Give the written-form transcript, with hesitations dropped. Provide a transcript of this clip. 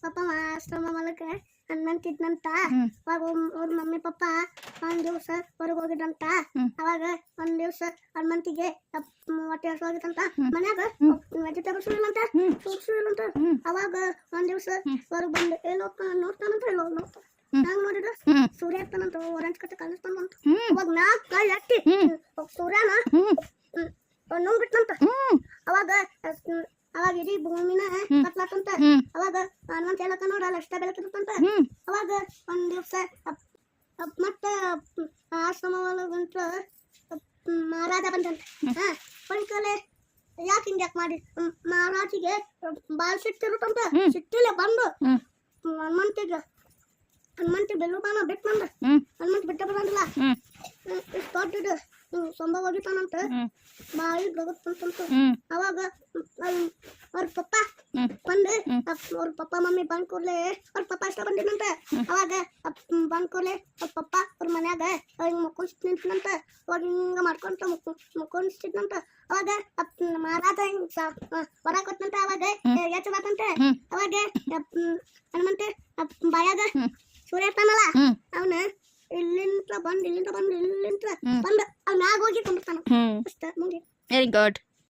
ಪಾಪ ಆಶ್ರಮ ಒಳಗೆ ಹನ್ನಂತಿದ್ನಂತ. ಅವಾಗ ಅವ್ರ ಮಮ್ಮಿ ಪಪ್ಪ ಒಂದ್ ದಿವ್ಸ ಹೊರಗೆ ಹೋಗಿದ್ರಂತ. ಅವಾಗ ಒಂದ್ ದಿವ್ಸ ಹನುಮಂತಿಗೆ ಹೊಟ್ಟೆ ಹಸುವಾಗಿತ್ತಂತ. ಮನ್ಯಾಗ ವೆಜಿಟೇಬಲ್ಸ್ ಇಲ್ಲಂತ, ಫ್ರೂಟ್ಸ್ ಇಲ್ಲಂತ. ಅವಾಗ ಒಂದ್ ದಿವ್ಸ ಹೊರಗೆ ಬಂದು ಎಲ್ಲೋ ನೋಡ್ತಾನಂತ. ಎಲ್ಲೋ ನೋಡ್ತಾನ, ನಾವ್ ನೋಡಿದ್ರ ಸೂರ್ಯ ಇರ್ತಾನಂತ, ಓರೆಂಜ್ ಕತೆ ಕಾಣಿಸ್ತಾನಂತ. ಅವಾಗ ನಾಲ್ಕು ಕೈ ಹತ್ತಿ ಸೂರ್ಯನ ನುಂಗ್ಬಿಟ್ನಂತ. ಅವಾಗ ಇಡೀ ಭೂಮಿನ ಕತ್ಲಾತಂತ. ಅವಾಗ ಹನುಮಂತ ಹೇಳಕ ನೋಡಲ್ಲ ಅಷ್ಟ ಬೆಳಕಿರುತ್ತಂತ. ಅವಾಗ ಒಂದ್ ದಿವ್ಸ ಮತ್ತ ಆಶ್ರಮ ಒಳಗಂತ ಮಹಾರಾಜ ಬಂದಂತ. ಪಂಕಲೆ ಯಾಕೆ ಹಿಂಗ್ಯಾಕ್ ಮಾಡಿ ಮಹಾರಾಜಿಗೆ ಬಾಳ್ ಸಿಟ್ಟಿರುತ್ತಂತ. ಸಿಟ್ಟಿಲೆ ಬಂದು ಹನುಮಂತಿ ಬೆಲ್ಲು ಬಾನ ಬಿಟ್ನಂದ. ಹನುಮಂತ ಬಿಟ್ಟ ಬರಂಗಿಲ್ಲ. ಇಷ್ಟು ದೊಡ್ಡ ಸಂಭವ ಆಗಿತ್ತಾನಂತ. ಬಾಯಿ ಬಗುತ್ತಂತ. ಅವಾಗ ಅವ್ರ ಪಪ್ಪ ಬಂದು ಅವ್ರ ಪಪ್ಪ ಮಮ್ಮಿ ಬಂದ್ ಕೂಡ್ಲೆ ಅವ್ರ ಪಪ್ಪ ಅಷ್ಟ ಬಂದಿದ್ನಂತ. ಅವಾಗ ಬಂದ್ ಕೂಡ್ಲೆ ಅವ್ರ ಪಪ್ಪ ಅವ್ರ ಮನ್ಯಾಗ ಹಿಂಗ್ ಮುಕ್ಕೊಂಡ್ ನಿಂತನಂತ. ಅವಾಗ ಹಿಂಗ ಮಾಡ್ಕೊಂತ ಮುಕ್ಕೊಂಡ್ಸಿದ್ನಂತ. ಅವಾಗ ಮಹಾರಾಜ ಹಿಂಗ್ ಹೊರಗ್ ಕೊಟ್ಟನಂತ. ಅವಾಗ ಎಚ್ಚಬಾತಂತ. ಅವಾಗ ಹನುಮಂತ ಬಾಯಾಗ ಸೂರ್ಯ ಇರ್ತಾನಲ್ಲ, ಅವನ ಇಲ್ಲಿಂದ ಬಂದು ಅವ್ನ ಮ್ಯಾಗ ಹೋಗಿ ಕೊಂಡಿರ್ತಾನ. ಅಷ್ಟ ಮುಂದೆ. Very good.